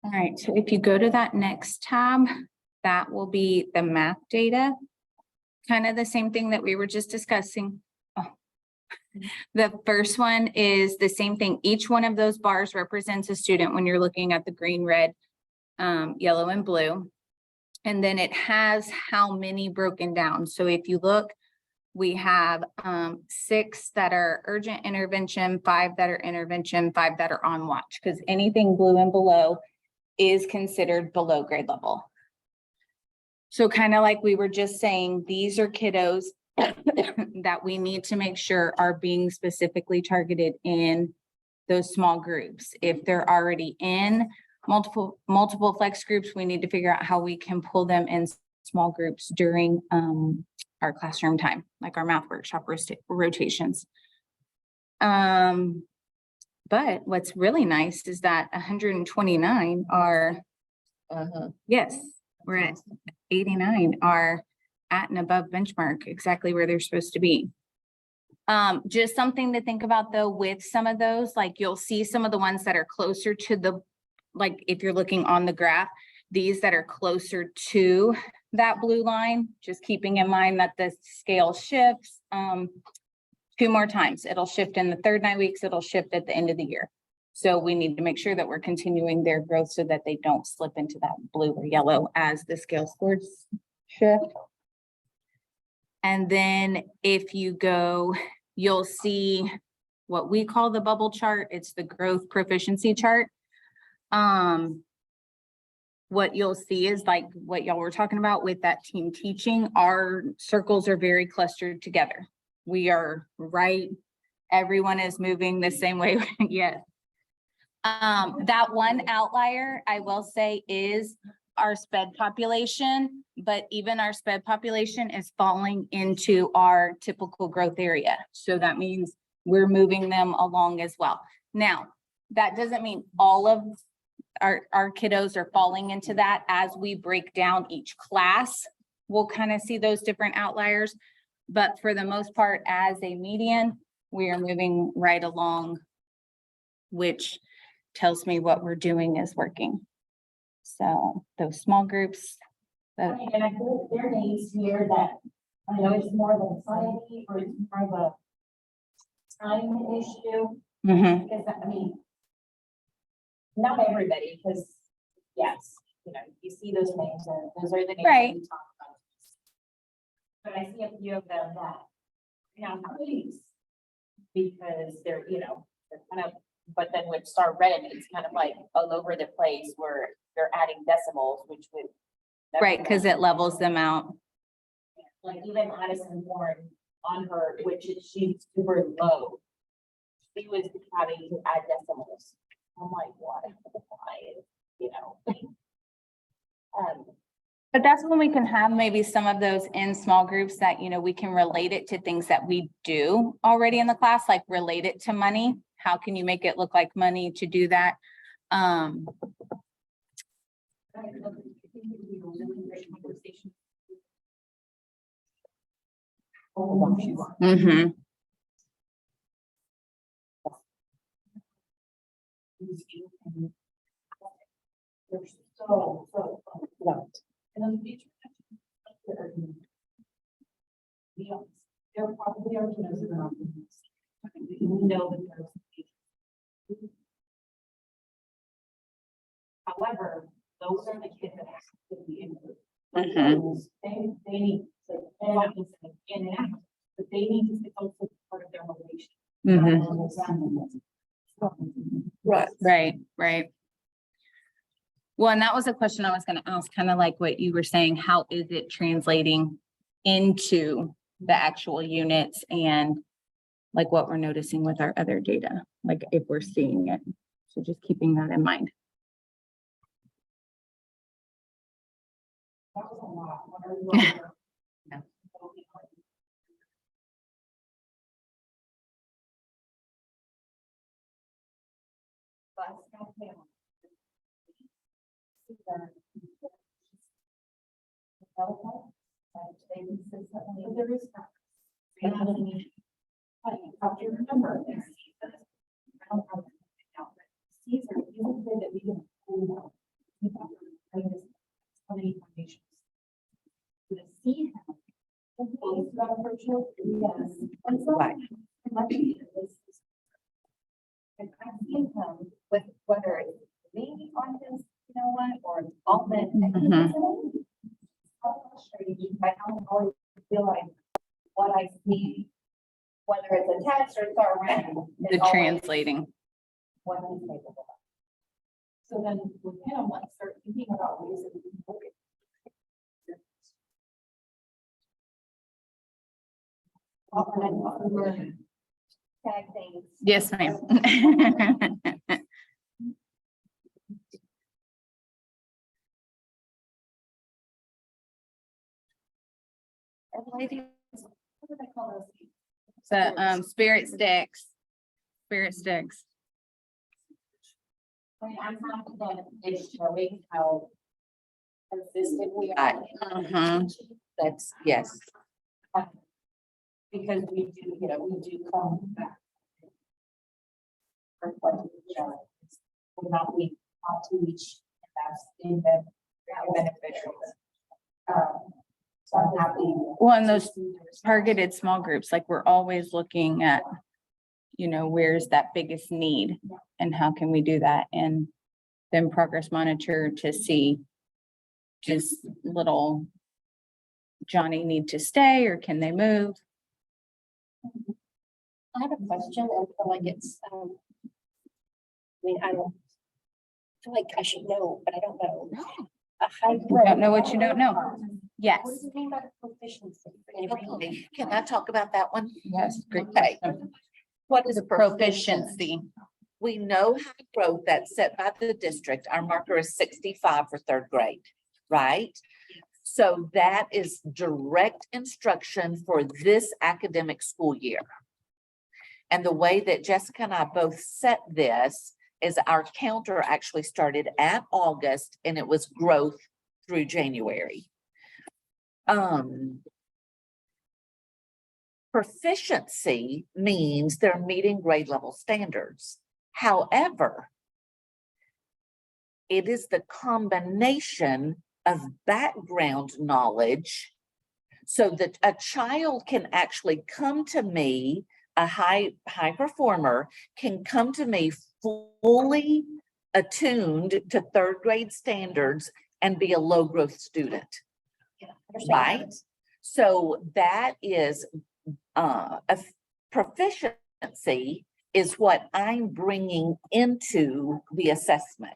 All right, so if you go to that next tab, that will be the math data. Kind of the same thing that we were just discussing. Oh. The first one is the same thing. Each one of those bars represents a student when you're looking at the green, red, yellow, and blue. And then it has how many broken down. So if you look, we have 6 that are urgent intervention, 5 that are intervention, 5 that are on watch, because anything blue and below is considered below grade level. So kind of like we were just saying, these are kiddos that we need to make sure are being specifically targeted in those small groups. If they're already in multiple flex groups, we need to figure out how we can pull them in small groups during our classroom time, like our math workshop rotations. But what's really nice is that 129 are, yes, we're at 89 are at and above benchmark, exactly where they're supposed to be. Just something to think about though, with some of those, like you'll see some of the ones that are closer to the, like if you're looking on the graph, these that are closer to that blue line, just keeping in mind that the scale shifts 2 more times. It'll shift in the third 9 weeks, it'll shift at the end of the year. So we need to make sure that we're continuing their growth so that they don't slip into that blue or yellow as the scale scores shift. And then if you go, you'll see what we call the bubble chart. It's the growth proficiency chart. What you'll see is like what y'all were talking about with that team teaching, our circles are very clustered together. We are right. Everyone is moving the same way. Yes. That one outlier, I will say, is our SPED population, but even our SPED population is falling into our typical growth area. So that means we're moving them along as well. Now, that doesn't mean all of our kiddos are falling into that. As we break down each class, we'll kind of see those different outliers. But for the most part, as a median, we are moving right along, which tells me what we're doing is working. So those small groups. And I think there needs here that, I know it's more of a society or it's more of a time issue. Because I mean, not everybody, because yes, you know, you see those names and those are the names Right. that we talk about. But I see a few of them that, you know, please, because they're, you know, they're kind of, but then with Star Red, it's kind of like all over the place where they're adding decimals, which would. Right, because it levels them out. Like even Addison Warren on her, which is, she's super low. She was having to add decimals. I'm like, why, you know? But that's when we can have maybe some of those in small groups that, you know, we can relate it to things that we do already in the class, like relate it to money. How can you make it look like money to do that? They're so right. And then the future. There probably are kids that are. We know that there's. However, those are the kids that have to be in group. They need to, and I'm just saying in and out, but they need to be also part of their motivation. Right. Well, and that was a question I was going to ask, kind of like what you were saying, how is it translating into the actual units and like what we're noticing with our other data, like if we're seeing it. So just keeping that in mind. That was a lot. What are you doing? Yeah. They consistently, there is how do you remember this? I don't have it now, but these are that we can pull about virtual? Yes. And so Right. and I've seen him with whether it's me on his, you know what, or all men. So frustrating by how I always feel like what I see, whether it's a text or it's already. The translating. What he's capable of. So then with him, let's start thinking about ways that we can work it. Tag things. Yes, ma'am. What do they call those? The spirit sticks. Spirit sticks. I mean, I'm confident it's showing how consistent we Right. are. That's, yes. Because we do, you know, we do come back. For what we share. We're not, we ought to each, and that's in the beneficial. So I'm happy. Well, and those targeted small groups, like we're always looking at, you know, where's that biggest need and how can we do that? And then progress monitor to see just little Johnny need to stay or can they move? I have a question and feel like it's, I mean, I don't feel like I should know, but I don't know. A You don't know what you don't know. Yes. What does it mean by proficiency? Okay, can I talk about that one? Yes, great Okay. question. What is Proficiency. We know high growth that's set by the district. Our marker is 65 for third grade, right? So that is direct instruction for this academic school year. And the way that Jessica and I both set this is our counter actually started at August and it was growth through January. Proficiency means they're meeting grade level standards. However, it is the combination of background knowledge so that a child can actually come to me, a high performer can come to me fully attuned to third grade standards and be a low growth student, right? So that is a proficiency is what I'm bringing into the assessment.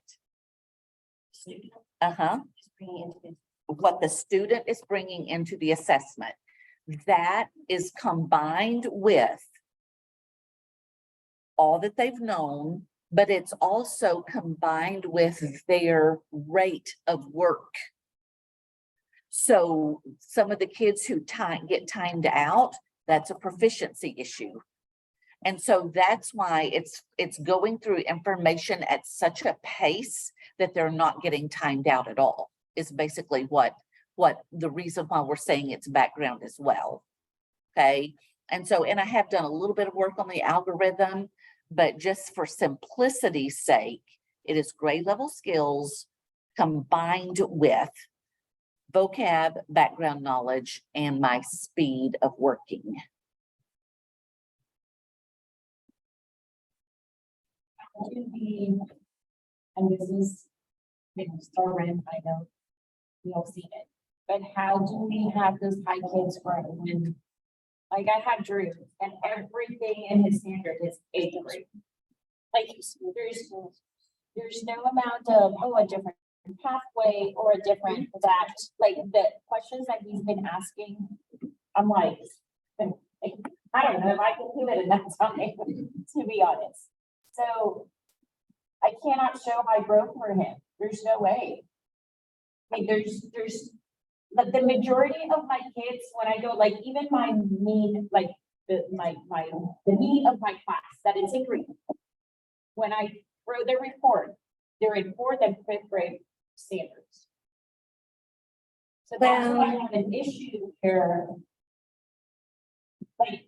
What the student is bringing into the assessment. That is combined with all that they've known, but it's also combined with their rate of work. So some of the kids who get timed out, that's a proficiency issue. And so that's why it's going through information at such a pace that they're not getting timed out at all, is basically what the reason why we're saying it's background as well. Okay. And so, and I have done a little bit of work on the algorithm, but just for simplicity's sake, it is grade level skills combined with vocab, background knowledge, and my speed of working. And this is, you know, star rent, I know, we all seen it, but how do we have those high kids grow when, like I have Drew and everything in his standard is 8th grade. Like there's no amount of, oh, a different pathway or a different that, like the questions that he's been asking, I'm like, I don't know if I can do it in that time, to be honest. So I cannot show high growth for him. There's no way. Like there's the majority of my kids, when I go, like even my mean, like the mean of my class that is in green. When I throw their report, they're in 4th and 5th grade standards. So that's why I have an issue here. Like,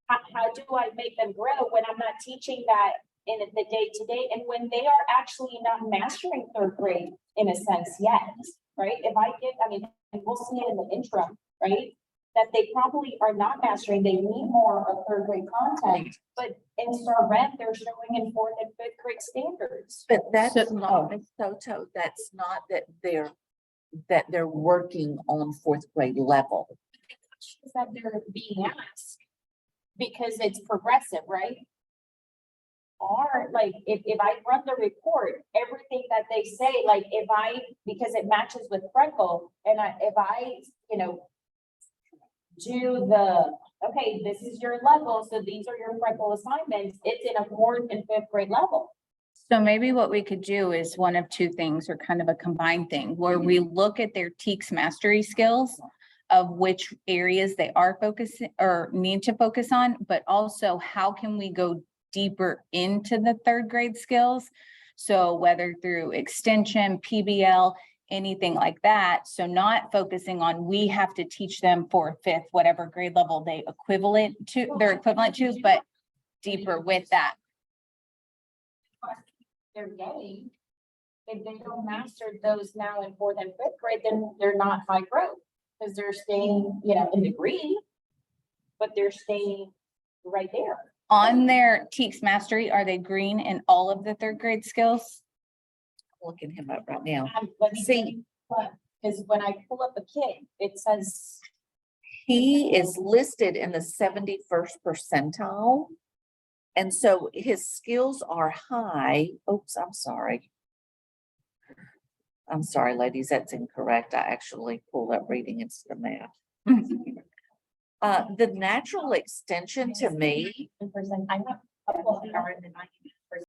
how do I make them grow when I'm not teaching that in the day-to-day, and when they are actually not mastering 3rd grade in a sense yet, right? If I give, I mean, and we'll see it in the interim, right? that they probably are not mastering. They need more of third grade content, but in Star Rep, they're showing in fourth and fifth grade standards. But that's So- not, Ms. Toto, that's not that they're working on fourth grade level. Is that they're being asked because it's progressive, right? Or like, if I run the report, everything that they say, like because it matches with Freckle, and if I, do okay, this is your level, so these are your Freckle assignments, it's in a fourth and fifth grade level. So maybe what we could do is one of two things, or kind of a combined thing, where we look at their TEKS mastery skills of which areas they are focusing or need to focus on, but also how can we go deeper into the third grade skills? So whether through extension, PBL, anything like that. So not focusing on, we have to teach them for fifth, whatever grade level they're equivalent to, but deeper with that. They're getting, if they don't master those now in fourth and fifth grade, then they're not high growth. Because they're staying, in the green, but they're staying right there. On their TEKS mastery, are they green in all of the third grade skills? Looking him up right now. Let me See- see, because when I pull up a kid, it says, He is listed in the 71st percentile. And so his skills are high. Oops, I'm sorry. I'm sorry, ladies, that's incorrect. I actually pulled up reading instead of math. The natural extension to me, in person, I have a couple of are in the 90s.